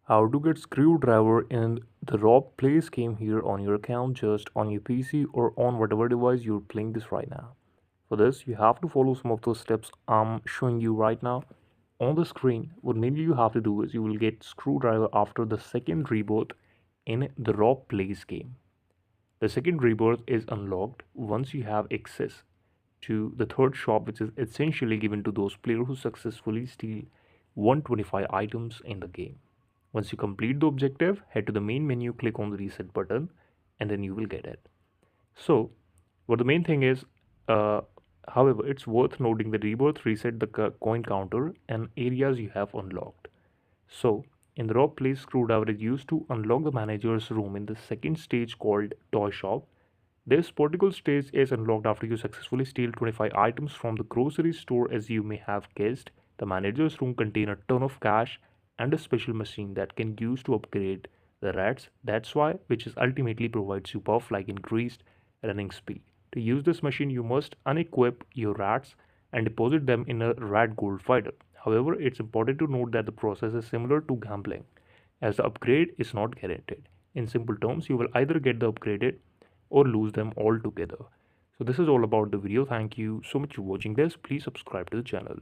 How to get screwdriver in the Rob Plays game here on your account, just on your PC or on whatever device you're playing this right now. For this, you have to follow some of those steps I'm showing you right now on the screen. What mainly you have to do is you will get screwdriver after the second rebirth in the Rob Plays game. The second rebirth is unlocked once you have access to the third shop, which is essentially given to those players who successfully steal 125 items in the game. Once you complete the objective, head to the main menu, click on the reset button, and then you will get it. So, what the main thing is, uh, however, it's worth noting that rebirth reset the coin counter and areas you have unlocked. So, in the raw place, screwdriver is used to unlock the manager's room in the second stage called Toy Shop. This particular stage is unlocked after you successfully steal 25 items from the grocery store. As you may have guessed, the manager's room contains a ton of cash and a special machine that can use to upgrade the rats. That's why, which is ultimately provides you buff like increased running speed. To use this machine, you must unequip your rats and deposit them in a rat gold fighter. However, it's important to note that the process is similar to gambling, as the upgrade is not guaranteed. In simple terms, you will either get the upgraded or lose them altogether. So this is all about the video. Thank you so much for watching this. Please subscribe to the channel.